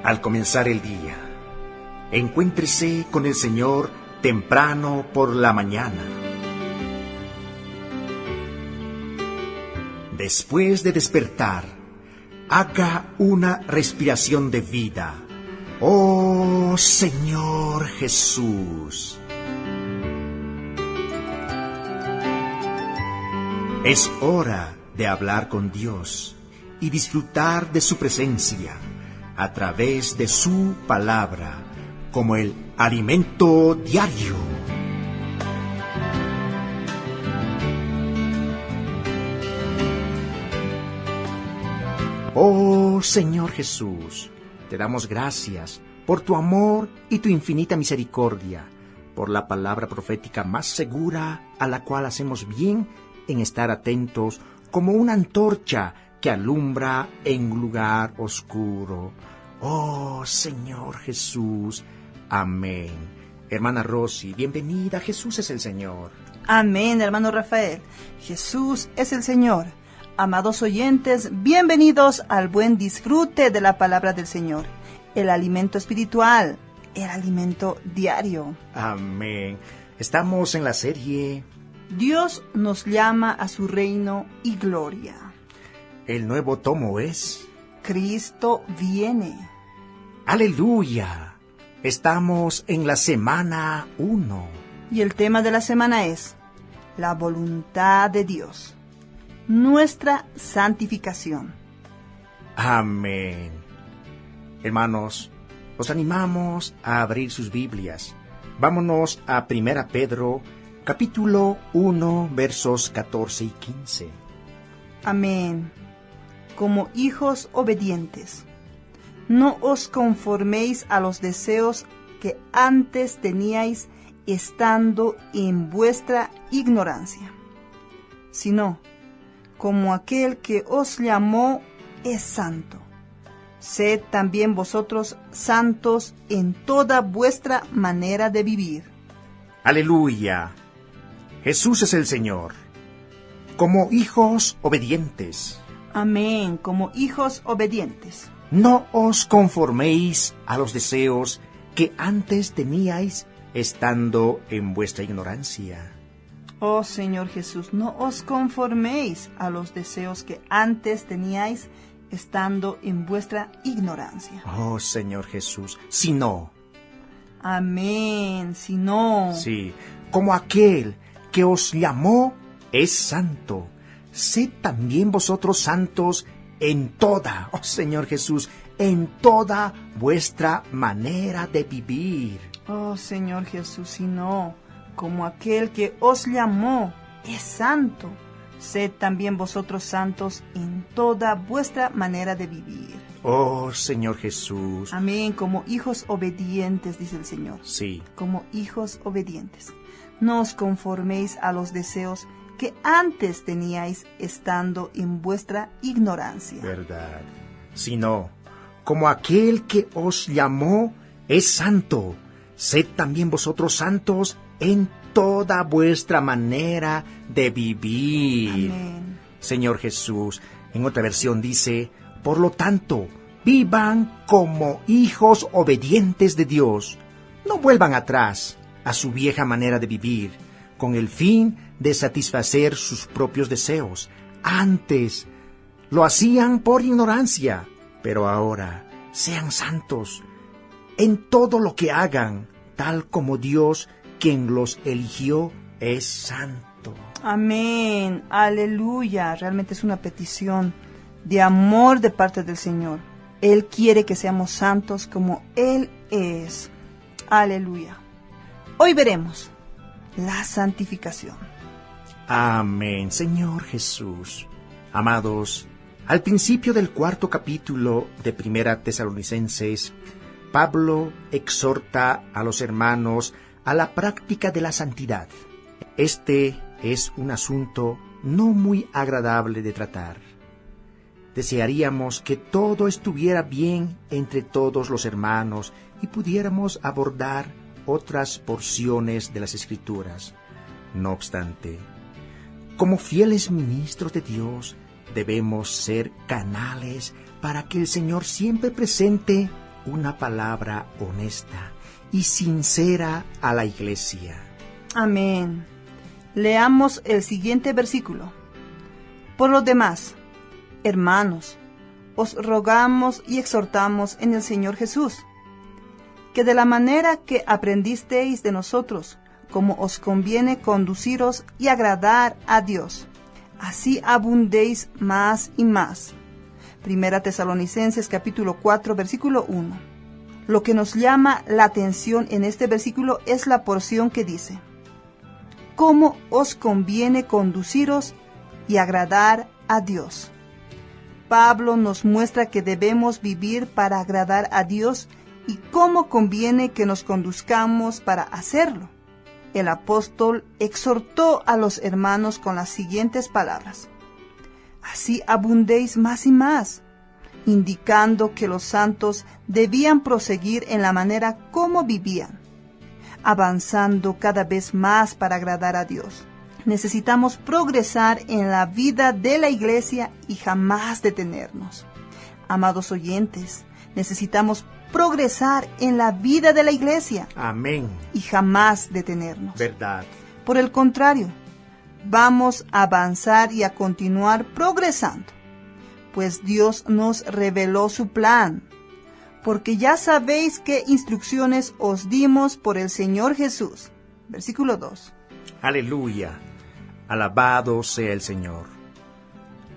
Al comenzar el día, encuéntrese con el Señor temprano por la mañana. Después de despertar, haga una respiración de vida. ¡Oh, Señor Jesús! Es hora de hablar con Dios y disfrutar de su presencia a través de su palabra como el alimento diario. Oh Señor Jesús, te damos gracias por tu amor y tu infinita misericordia, por la palabra profética más segura a la cual hacemos bien en estar atentos como una antorcha que alumbra en un lugar oscuro. Oh Señor Jesús, amén. Hermana Rosy, bienvenida, Jesús es el Señor. Amén, hermano Rafael, Jesús es el Señor. Amados oyentes, bienvenidos al buen disfrute de la palabra del Señor, el alimento espiritual, el alimento diario. Amén. Estamos en la serie Dios nos llama a su reino y gloria. El nuevo tomo es Cristo viene. ¡Aleluya! Estamos en la semana 1. Y el tema de la semana es la voluntad de Dios, nuestra santificación. Amén. Hermanos, os animamos a abrir sus Biblias. Vámonos a 1 Pedro, capítulo 1, versos 14 y 15. Amén. Como hijos obedientes, no os conforméis a los deseos que antes teníais estando en vuestra ignorancia, sino como aquel que os llamó es santo. Sed también vosotros santos en toda vuestra manera de vivir. ¡Aleluya! Jesús es el Señor. Como hijos obedientes. Amén, como hijos obedientes. No os conforméis a los deseos que antes teníais estando en vuestra ignorancia. Oh Señor Jesús, no os conforméis a los deseos que antes teníais estando en vuestra ignorancia. Oh Señor Jesús, sino. Amén, sino. Sí, como aquel que os llamó es santo. Sed también vosotros santos en toda, oh Señor Jesús, en toda vuestra manera de vivir. Oh Señor Jesús, sino como aquel que os llamó es santo. Sed también vosotros santos en toda vuestra manera de vivir. Oh Señor Jesús. Amén, como hijos obedientes, dice el Señor. Sí. Como hijos obedientes. No os conforméis a los deseos que antes teníais estando en vuestra ignorancia. Verdad. Sino, como aquel que os llamó es santo, sed también vosotros santos en toda vuestra manera de vivir. Amén. Señor Jesús, en otra versión dice, por lo tanto, vivan como hijos obedientes de Dios. No vuelvan atrás a su vieja manera de vivir, con el fin de satisfacer sus propios deseos. Antes lo hacían por ignorancia, pero ahora sean santos en todo lo que hagan, tal como Dios, quien los eligió, es santo. Amén, aleluya. Realmente es una petición de amor de parte del Señor. Él quiere que seamos santos como Él es. Aleluya. Hoy veremos la santificación. Amén, Señor Jesús. Amados, al principio del 4º capítulo de 1 Tesalonicenses, Pablo exhorta a los hermanos a la práctica de la santidad. Este es un asunto no muy agradable de tratar. Desearíamos que todo estuviera bien entre todos los hermanos y pudiéramos abordar otras porciones de las Escrituras. No obstante, como fieles ministros de Dios, debemos ser canales para que el Señor siempre presente una palabra honesta y sincera a la iglesia. Amén. Leamos el siguiente versículo. Por lo demás, hermanos, os rogamos y exhortamos en el Señor Jesús, que de la manera que aprendisteis de nosotros, como os conviene conduciros y agradar a Dios, así abundéis más y más. Primera Tesalonicenses capítulo 4, versículo 1. Lo que nos llama la atención en este versículo es la porción que dice: cómo os conviene conduciros y agradar a Dios. Pablo nos muestra que debemos vivir para agradar a Dios y cómo conviene que nos conduzcamos para hacerlo. El apóstol exhortó a los hermanos con las siguientes palabras: así abundéis más y más, indicando que los santos debían proseguir en la manera como vivían, avanzando cada vez más para agradar a Dios. Necesitamos progresar en la vida de la iglesia y jamás detenernos. Amados oyentes, necesitamos progresar en la vida de la iglesia. Amén. Y jamás detenernos. Verdad. Por el contrario, vamos a avanzar y a continuar progresando, pues Dios nos reveló su plan, porque ya sabéis qué instrucciones os dimos por el Señor Jesús. Versículo 2. Aleluya. Alabado sea el Señor.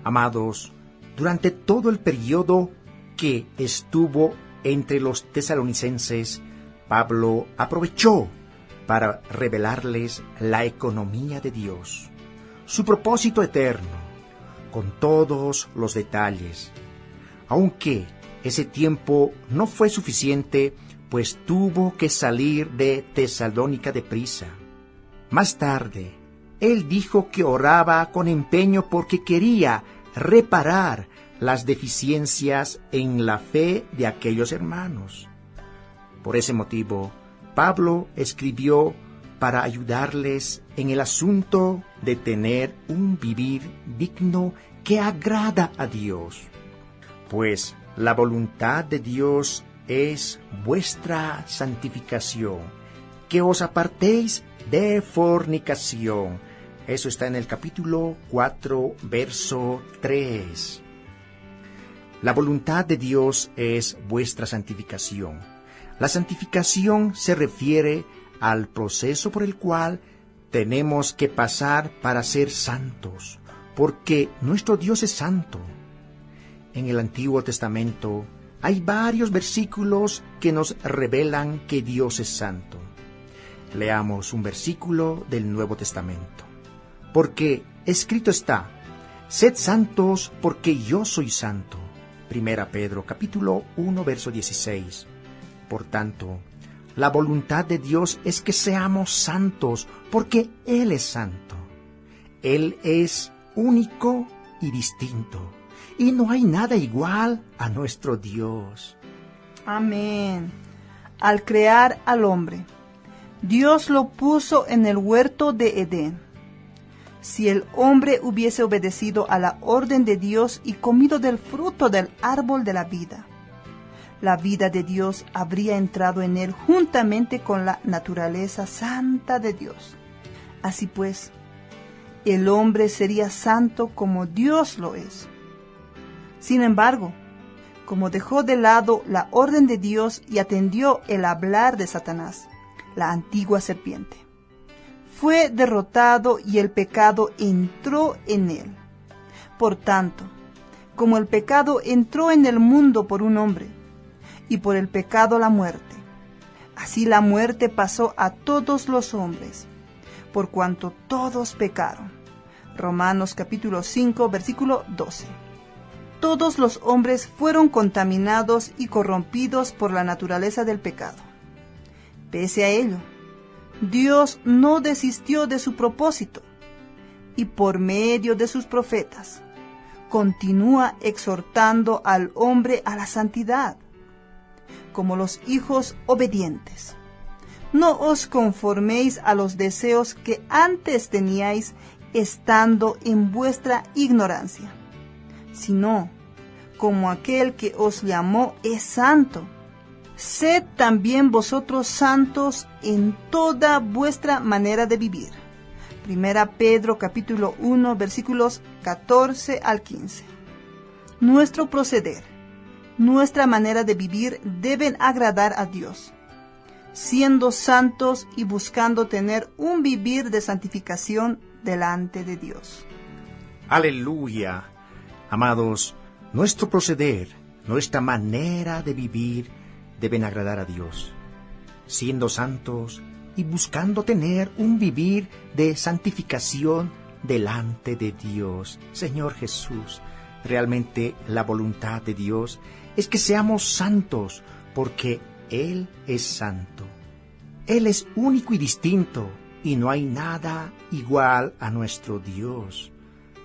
Amados, durante todo el periodo que estuvo entre los tesalonicenses, Pablo aprovechó para revelarles la economía de Dios, su propósito eterno, con todos los detalles. Aunque ese tiempo no fue suficiente, pues tuvo que salir de Tesalónica deprisa. Más tarde, él dijo que oraba con empeño porque quería reparar las deficiencias en la fe de aquellos hermanos. Por ese motivo, Pablo escribió para ayudarles en el asunto de tener un vivir digno que agrada a Dios. Pues la voluntad de Dios es vuestra santificación, que os apartéis de fornicación. Eso está en el capítulo 4, verso 3. La voluntad de Dios es vuestra santificación. La santificación se refiere al proceso por el cual tenemos que pasar para ser santos, porque nuestro Dios es santo. En el Antiguo Testamento hay varios versículos que nos revelan que Dios es santo. Leamos un versículo del Nuevo Testamento. Porque escrito está: sed santos porque yo soy santo. Primera Pedro capítulo 1 verso 16. Por tanto, la voluntad de Dios es que seamos santos porque Él es santo. Él es único y distinto, y no hay nada igual a nuestro Dios. Amén. Al crear al hombre, Dios lo puso en el huerto de Edén. Si el hombre hubiese obedecido a la orden de Dios y comido del fruto del árbol de la vida de Dios habría entrado en él juntamente con la naturaleza santa de Dios. Así pues, el hombre sería santo como Dios lo es. Sin embargo, como dejó de lado la orden de Dios y atendió el hablar de Satanás, la antigua serpiente, fue derrotado y el pecado entró en él. Por tanto, como el pecado entró en el mundo por un hombre, y por el pecado la muerte, así la muerte pasó a todos los hombres, por cuanto todos pecaron. Romanos capítulo 5, versículo 12. Todos los hombres fueron contaminados y corrompidos por la naturaleza del pecado. Pese a ello, Dios no desistió de su propósito, y por medio de sus profetas, continúa exhortando al hombre a la santidad, como los hijos obedientes. No os conforméis a los deseos que antes teníais estando en vuestra ignorancia, sino como aquel que os llamó es santo, Sed también vosotros santos en toda vuestra manera de vivir. Primera Pedro capítulo 1 versículos 14 al 15. Nuestro proceder, nuestra manera de vivir deben agradar a Dios, siendo santos y buscando tener un vivir de santificación delante de Dios. Aleluya. Amados, nuestro proceder, nuestra manera de vivir deben agradar a Dios, siendo santos y buscando tener un vivir de santificación delante de Dios. Señor Jesús, realmente la voluntad de Dios es que seamos santos, porque Él es santo. Él es único y distinto, y no hay nada igual a nuestro Dios.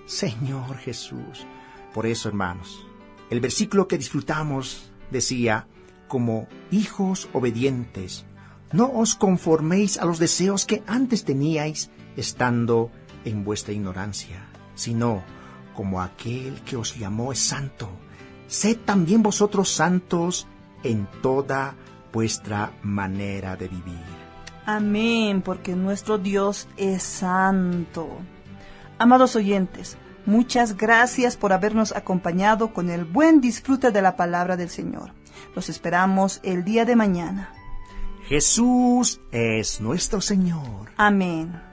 Señor Jesús. Por eso, hermanos, el versículo que disfrutamos decía, como hijos obedientes, no os conforméis a los deseos que antes teníais estando en vuestra ignorancia, sino como aquel que os llamó es santo, sed también vosotros santos en toda vuestra manera de vivir. Amén, porque nuestro Dios es santo. Amados oyentes, muchas gracias por habernos acompañado con el buen disfrute de la palabra del Señor. Los esperamos el día de mañana. Jesús es nuestro Señor. Amén.